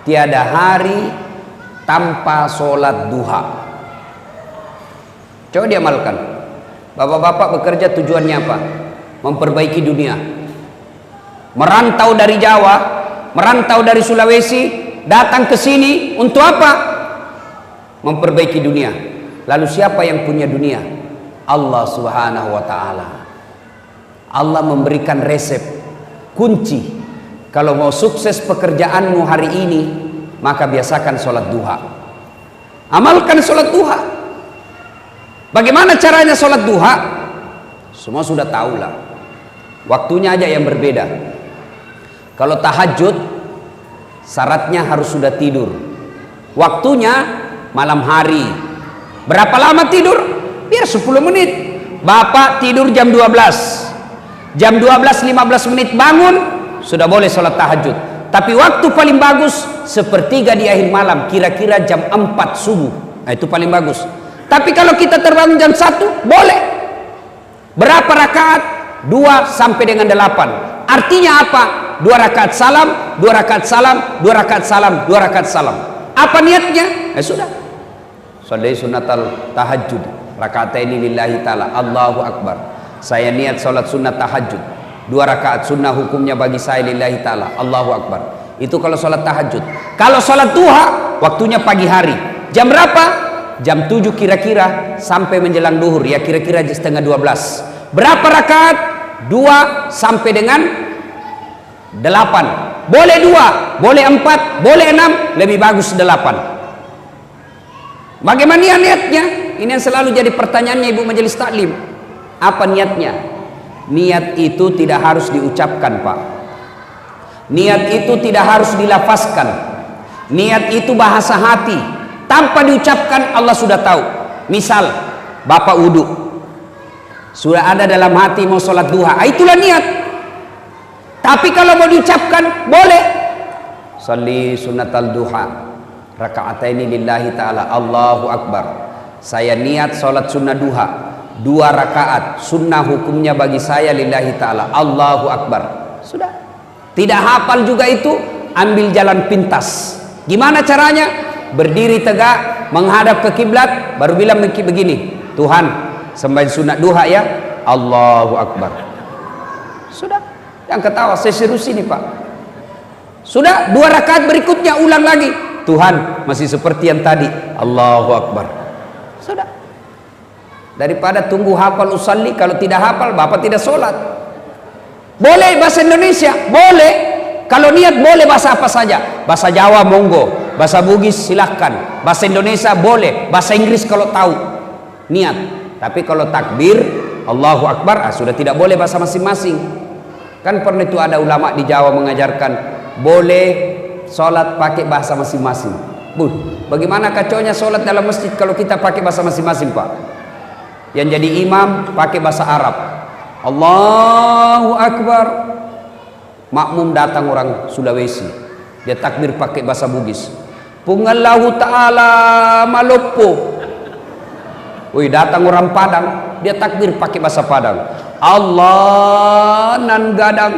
tiada hari tanpa sholat duha. Coba diamalkan. Bapak-bapak bekerja tujuannya apa? Memperbaiki dunia. Merantau dari Jawa, merantau dari Sulawesi, datang ke sini untuk apa? Memperbaiki dunia. Lalu siapa yang punya dunia? Allah Subhanahu wa ta'ala. Allah memberikan resep, kunci. Kalau mau sukses pekerjaanmu hari ini, maka biasakan sholat duha. Amalkan sholat duha. Bagaimana caranya sholat duha? Semua sudah tahu lah. Waktunya aja yang berbeda. Kalau tahajud, syaratnya harus sudah tidur. Waktunya malam hari. Berapa lama tidur? Biar 10 menit. Bapak tidur jam 12. Jam 12.15 menit bangun, sudah boleh sholat tahajud. Tapi waktu paling bagus sepertiga di akhir malam, kira-kira jam 4 subuh. Nah, itu paling bagus. Tapi kalau kita terbangun jam 1, boleh. Berapa rakaat? 2 sampai dengan 8. Artinya apa? 2 rakaat salam, 2 rakaat salam, 2 rakaat salam, 2 rakaat salam. Apa niatnya? Sudah. Sholli sunnatal tahajud. Rakaataini lillahi ta'ala. Allahu Akbar. Saya niat sholat sunnah tahajud. 2 rakaat sunnah hukumnya bagi saya lillahi ta'ala. Allahu Akbar. Itu kalau sholat tahajud. Kalau sholat duha, waktunya pagi hari. Jam berapa? Jam 7 kira-kira sampai menjelang duhur. Ya kira-kira setengah 12. Berapa rakaat? 2 sampai dengan 8. Boleh 2, boleh 4, boleh 6. Lebih bagus 8. Bagaimana niatnya? Ini yang selalu jadi pertanyaannya Ibu Majelis Taklim. Apa niatnya? Niat itu tidak harus diucapkan, Pak. Niat itu tidak harus dilafazkan. Niat itu bahasa hati. Tanpa diucapkan Allah sudah tahu. Misal Bapak wudu, sudah ada dalam hati mau sholat duha, itulah niat. Tapi kalau mau diucapkan, boleh. Sholli sunnatal duha raka'ataini lillahi ta'ala. Allahu Akbar. Saya niat sholat sunnah duha 2 rakaat, sunnah hukumnya bagi saya lillahi ta'ala. Allahu Akbar. Sudah. Tidak hafal juga itu, ambil jalan pintas. Gimana caranya? Berdiri tegak, menghadap ke kiblat, baru bilang begini, Tuhan, sembahyang sunnah duha ya. Allahu Akbar. Sudah. Yang ketawa, saya serius ini Pak. Sudah. 2 rakaat berikutnya ulang lagi, Tuhan, masih seperti yang tadi. Allahu Akbar. Sudah. Daripada tunggu hafal usalli, kalau tidak hafal Bapak tidak sholat. Boleh bahasa Indonesia, boleh. Kalau niat boleh bahasa apa saja. Bahasa Jawa monggo, bahasa Bugis silahkan, bahasa Indonesia boleh, bahasa Inggris kalau tahu niat. Tapi kalau takbir Allahu Akbar, sudah tidak boleh bahasa masing-masing. Kan pernah itu ada ulama di Jawa mengajarkan boleh sholat pakai bahasa masing-masing. Bagaimana kacaunya sholat dalam masjid kalau kita pakai bahasa masing-masing, Pak? Yang jadi imam pakai bahasa Arab, Allahu Akbar. Makmum datang orang Sulawesi, dia takbir pakai bahasa Bugis, Pungallahu ta'ala malopo. Wih, datang orang Padang, dia takbir pakai bahasa Padang, Allah nan gadang.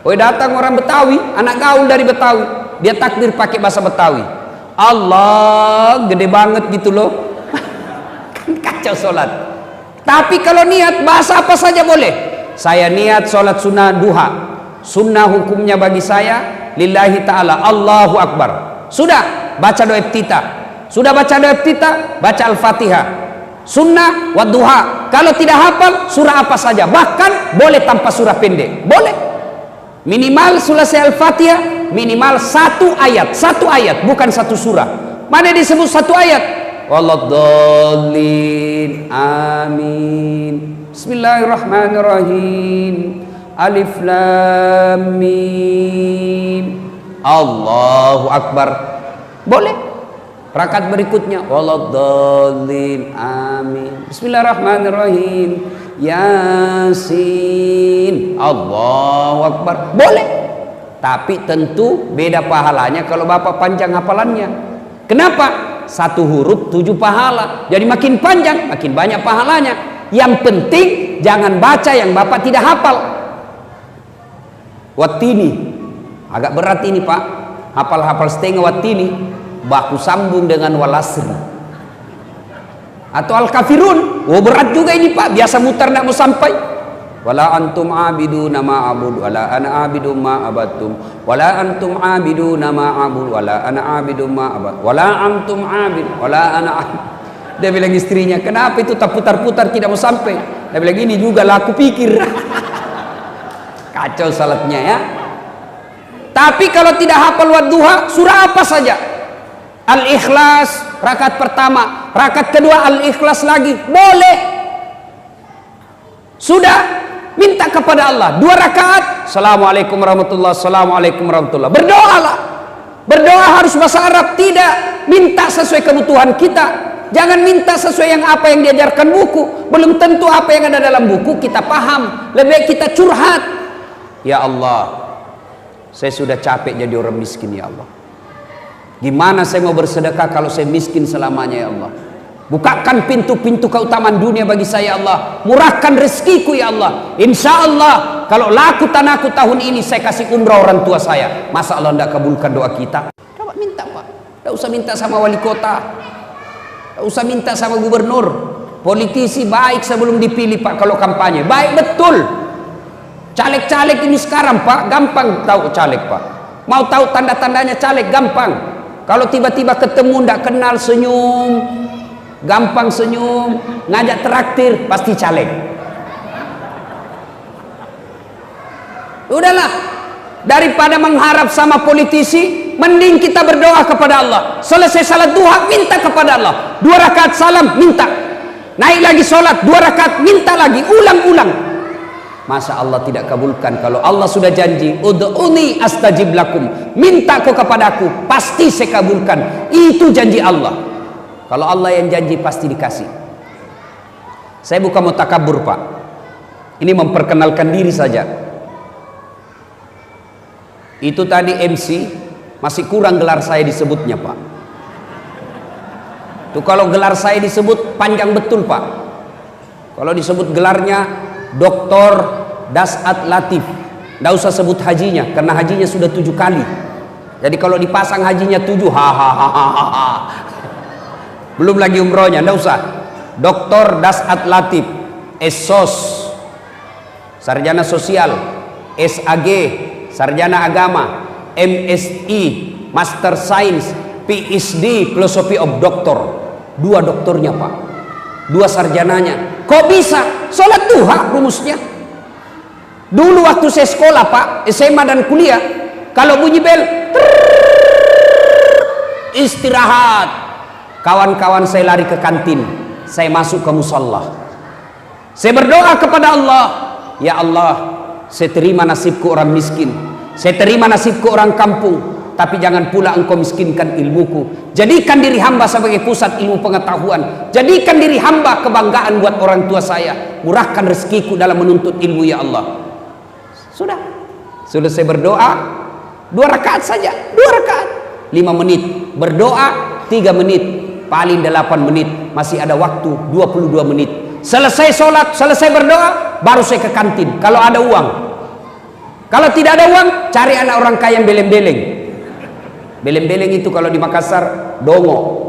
Wih, datang orang Betawi, anak gaul dari Betawi, dia takbir pakai bahasa Betawi, Allah gede banget gitu loh. Kacau sholat. Tapi kalau niat bahasa apa saja boleh. Saya niat sholat sunnah duha, sunnah hukumnya bagi saya lillahi ta'ala. Allahu Akbar. Sudah baca doa iftitah. Sudah baca doa iftitah, baca Al-Fatihah, sunnah wa duha. Kalau tidak hafal surah apa saja, bahkan boleh tanpa surah pendek, boleh. Minimal selesai Al-Fatihah, minimal 1 ayat, 1 ayat, bukan 1 surah. Mana disebut 1 ayat? Waladhdallin. Amin. Bismillahirrahmanirrahim. Alif lam mim. Allahu Akbar. Boleh. Rakaat berikutnya waladhdallin. Amin. Bismillahirrahmanirrahim. Yasin. Allahu Akbar. Boleh. Tapi tentu beda pahalanya kalau Bapak panjang hafalannya. Kenapa? 1 huruf 7 pahala. Jadi makin panjang, makin banyak pahalanya. Yang penting jangan baca yang Bapak tidak hafal. Wattini Agak berat ini Pak, hafal-hafal setengah watini baku sambung dengan walasri atau al-kafirun. Oh berat juga ini Pak, biasa mutar tidak mau sampai. Wala antum abiduna ma abud wala ana abidu ma abattum wala antum abiduna ma abud wala ana abidu ma abad wala antum abid wala ana abid. Dia bilang istrinya, kenapa itu tak putar-putar tidak mau sampai? Dia bilang, ini juga lah aku pikir. Kacau salatnya ya. Tapi kalau tidak hafal wadduha, surah apa saja. Al-Ikhlas rakaat pertama, rakaat kedua Al-Ikhlas lagi, boleh. Sudah, minta kepada Allah 2 rakaat. Assalamualaikum warahmatullahi wabarakatuh. Assalamualaikum warahmatullahi wabarakatuh. Berdoalah. Berdoa harus bahasa Arab, tidak minta sesuai kebutuhan kita. Jangan minta sesuai yang apa yang diajarkan buku. Belum tentu apa yang ada dalam buku kita paham. Lebih baik kita curhat. Ya Allah, saya sudah capek jadi orang miskin ya Allah. Gimana saya mau bersedekah kalau saya miskin selamanya ya Allah? Bukakan pintu-pintu keutamaan dunia bagi saya ya Allah. Murahkan rezekiku ya Allah. Insya Allah kalau laku tanahku tahun ini saya kasih umrah orang tua saya. Masa Allah tidak kabulkan doa kita? Coba minta Pak. Tidak usah minta sama wali kota. Tidak usah minta sama gubernur. Politisi baik sebelum dipilih Pak kalau kampanye. Baik betul. Caleg-caleg ini sekarang Pak, gampang tahu caleg Pak. Mau tahu tanda-tandanya caleg gampang. Kalau tiba-tiba ketemu tidak kenal senyum, gampang senyum, ngajak traktir pasti caleg. Udahlah, daripada mengharap sama politisi, mending kita berdoa kepada Allah. Selesai salat duha, minta kepada Allah. 2 rakaat salam, minta. Naik lagi sholat, 2 rakaat, minta lagi, ulang-ulang. Masa Allah tidak kabulkan? Kalau Allah sudah janji, ud'uni astajib lakum, minta kau kepadaku, pasti saya kabulkan. Itu janji Allah. Kalau Allah yang janji pasti dikasih. Saya bukan mau takabur Pak, ini memperkenalkan diri saja. Itu tadi MC masih kurang gelar saya disebutnya Pak. Tuh kalau gelar saya disebut panjang betul Pak. Kalau disebut gelarnya Doktor Dasat Latif, tidak usah sebut hajinya karena hajinya sudah 7 kali. Jadi kalau dipasang hajinya 7, hahaha. Belum lagi umrohnya, tidak usah. Doktor Dasat Latif, SOS, Sarjana Sosial, SAG, Sarjana Agama, MSI, Master Science, PhD, Philosophy of Doctor. 2 doktornya Pak, 2 sarjananya. Kok bisa? Sholat duha rumusnya. Dulu waktu saya sekolah Pak, SMA dan kuliah, kalau bunyi bel, istirahat. Kawan-kawan saya lari ke kantin, saya masuk ke musola. Saya berdoa kepada Allah, ya Allah, saya terima nasibku orang miskin, saya terima nasibku orang kampung, tapi jangan pula engkau miskinkan ilmuku. Jadikan diri hamba sebagai pusat ilmu pengetahuan. Jadikan diri hamba kebanggaan buat orang tua saya. Murahkan rezekiku dalam menuntut ilmu ya Allah. Sudah saya berdoa 2 rakaat saja, 2 rakaat 5 menit, berdoa 3 menit, paling 8 menit, masih ada waktu 22 menit. Selesai sholat, selesai berdoa, baru saya ke kantin kalau ada uang. Kalau tidak ada uang, cari anak orang kaya yang beleng-beleng. Beleng-beleng itu kalau di Makassar dongo.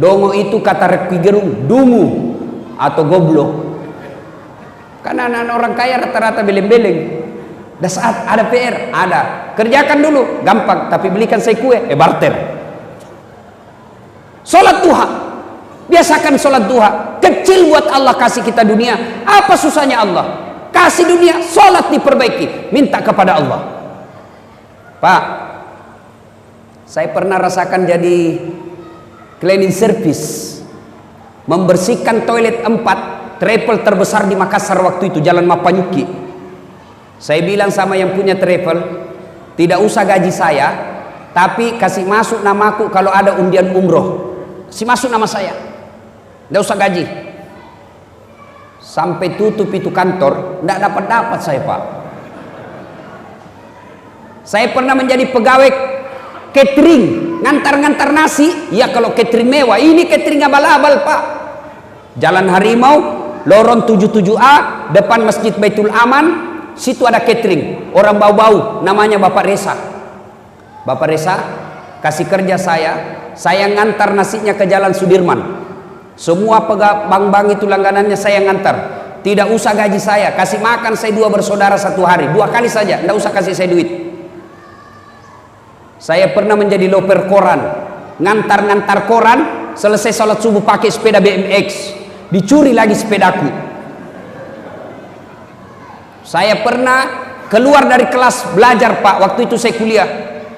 Dongo itu kata Rocky Gerung dungu atau goblok. Karena anak-anak orang kaya rata-rata beleng-beleng. Dan saat ada PR, ada. Kerjakan dulu, gampang, tapi belikan saya kue, barter. Sholat duha. Biasakan sholat duha. Kecil buat Allah kasih kita dunia. Apa susahnya Allah? Kasih dunia, sholat diperbaiki. Minta kepada Allah. Pak, saya pernah rasakan jadi cleaning service, membersihkan toilet 4 travel terbesar di Makassar waktu itu, Jalan Mapanyuki. Saya bilang sama yang punya travel, tidak usah gaji saya, tapi kasih masuk namaku kalau ada undian umroh. Kasih masuk nama saya, tidak usah gaji. Sampai tutup itu kantor, tidak dapat saya Pak. Saya pernah menjadi pegawai catering, ngantar-ngantar nasi. Ya kalau catering mewah, ini catering abal-abal Pak. Jalan Harimau, lorong 77A, depan Masjid Baitul Aman, situ ada catering. Orang bau-bau, namanya Bapak Resa. Bapak Resa kasih kerja saya ngantar nasinya ke Jalan Sudirman. Semua bank-bank itu langganannya saya ngantar. Tidak usah gaji saya, kasih makan saya 2 bersaudara 1 hari, 2 kali saja, tidak usah kasih saya duit. Saya pernah menjadi loper koran, ngantar koran, selesai sholat subuh pakai sepeda BMX, dicuri lagi sepedaku. Saya pernah keluar dari kelas belajar Pak, waktu itu saya kuliah.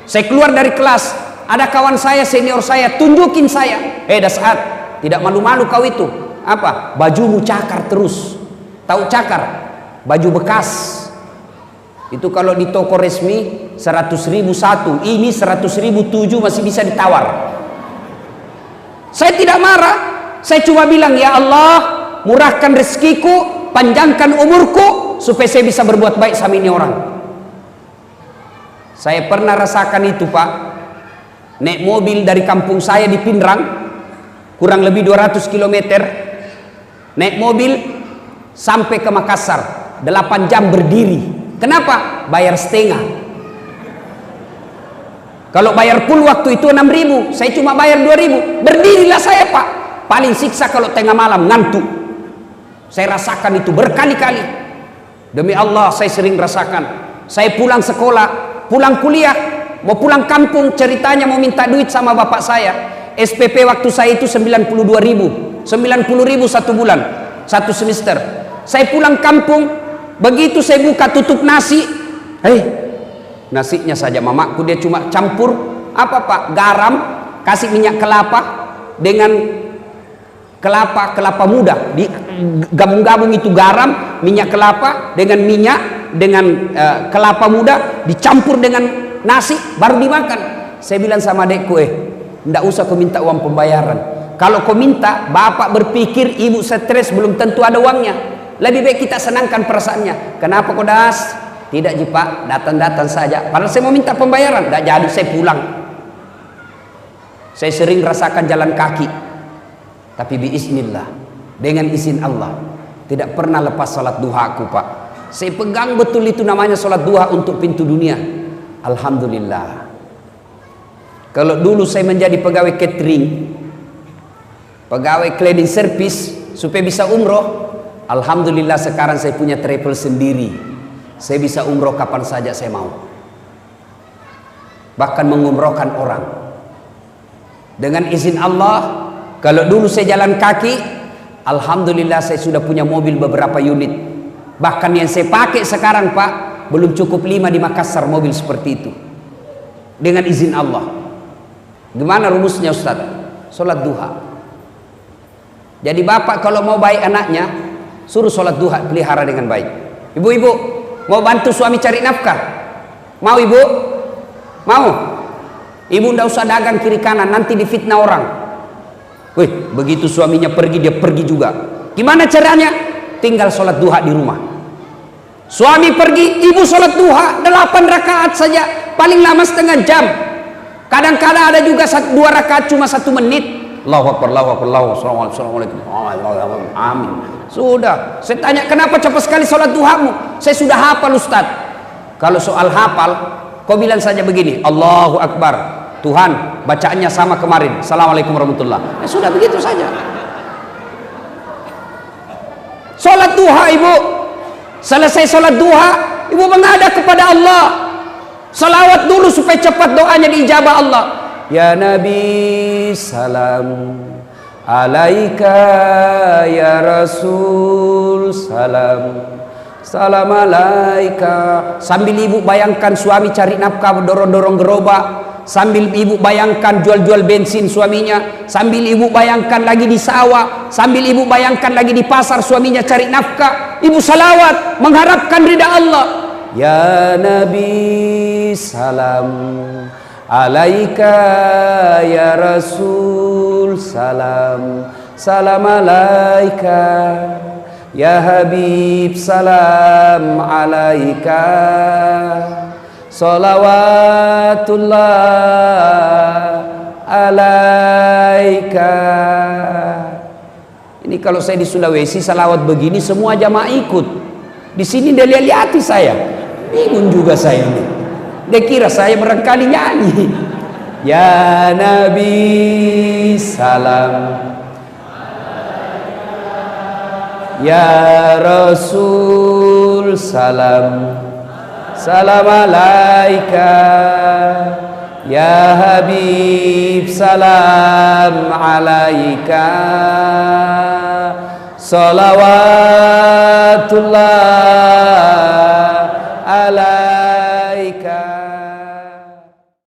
Saya keluar dari kelas, ada kawan saya senior saya tunjukin saya, Dasat, tidak malu-malu kau itu, apa? Bajumu cakar terus. Tahu cakar? Baju bekas. Itu kalau di toko resmi 100.000 satu, ini 100.000 7 masih bisa ditawar. Saya tidak marah, saya cuma bilang, ya Allah, murahkan rezekiku, panjangkan umurku, supaya saya bisa berbuat baik sama ini orang. Saya pernah rasakan itu Pak, naik mobil dari kampung saya di Pindrang, kurang lebih 200 km, naik mobil sampai ke Makassar, 8 jam berdiri. Kenapa? Bayar setengah. Kalau bayar full waktu itu 6.000, saya cuma bayar 2.000. Berdirilah saya Pak. Paling siksa kalau tengah malam ngantuk. Saya rasakan itu berkali-kali. Demi Allah saya sering rasakan. Saya pulang sekolah, pulang kuliah, mau pulang kampung, ceritanya mau minta duit sama bapak saya. SPP waktu saya itu 92.000, 90.000 1 bulan, 1 semester. Saya pulang kampung, begitu saya buka tutup nasi, nasinya saja mamaku dia cuma campur apa Pak? Garam, kasih minyak kelapa dengan kelapa muda, digabung-gabung itu garam, minyak kelapa dengan minyak dengan kelapa muda dicampur dengan nasi baru dimakan. Saya bilang sama adekku, ndak usah kau minta uang pembayaran. Kalau kau minta, bapak berpikir ibu stres belum tentu ada uangnya. Lebih baik kita senangkan perasaannya. Kenapa kau das? Tidak ji Pak, datang-datang saja. Padahal saya mau minta pembayaran, tidak jadi, saya pulang. Saya sering rasakan jalan kaki, tapi biiznillah, dengan izin Allah, tidak pernah lepas salat duhaku Pak. Saya pegang betul itu namanya salat duha untuk pintu dunia. Alhamdulillah. Kalau dulu saya menjadi pegawai catering, pegawai cleaning service supaya bisa umroh, alhamdulillah sekarang saya punya travel sendiri. Saya bisa umroh kapan saja saya mau. Bahkan mengumrohkan orang. Dengan izin Allah, kalau dulu saya jalan kaki, alhamdulillah saya sudah punya mobil beberapa unit. Bahkan yang saya pakai sekarang Pak, belum cukup 5 di Makassar mobil seperti itu. Dengan izin Allah. Gimana rumusnya Ustaz? Sholat duha. Jadi bapak kalau mau baik anaknya, suruh sholat duha, pelihara dengan baik. Ibu-ibu mau bantu suami cari nafkah? Mau ibu? Mau? Ibu ndak usah dagang kiri kanan, nanti difitnah orang. Wih, begitu suaminya pergi, dia pergi juga. Gimana caranya? Tinggal sholat duha di rumah. Suami pergi, ibu sholat duha 8 rakaat saja, paling lama setengah jam. Kadang-kadang ada juga 2 rakaat cuma 1 menit. Allahu Akbar, Allahu Akbar, Allahu Akbar, Assalamualaikum. Amin. Sudah. Saya tanya, kenapa cepat sekali sholat duhamu? Saya sudah hafal Ustaz. Kalau soal hafal, kau bilang saja begini, Allahu Akbar. Tuhan, bacaannya sama kemarin. Assalamualaikum warahmatullahi. Sudah begitu saja. Sholat duha ibu. Selesai sholat duha, ibu menghadap kepada Allah. Salawat dulu supaya cepat doanya diijabah Allah. Ya Nabi salam alaika, ya Rasul salam, salam alaika. Sambil ibu bayangkan suami cari nafkah dorong-dorong gerobak, sambil ibu bayangkan jual-jual bensin suaminya, sambil ibu bayangkan lagi di sawah, sambil ibu bayangkan lagi di pasar suaminya cari nafkah, ibu salawat mengharapkan ridha Allah. Ya Nabi salam alaika, ya Rasul salam, salam alaika, ya Habib salam alaika, salawatullah alaika. Ini kalau saya di Sulawesi salawat begini semua jamaah ikut. Di sini dia lihat saya, bingung juga saya ini. Dia kira saya barangkali nyanyi. Ya Nabi salam, ya Rasul salam, salam alaika, ya Habib salam alaika, salawat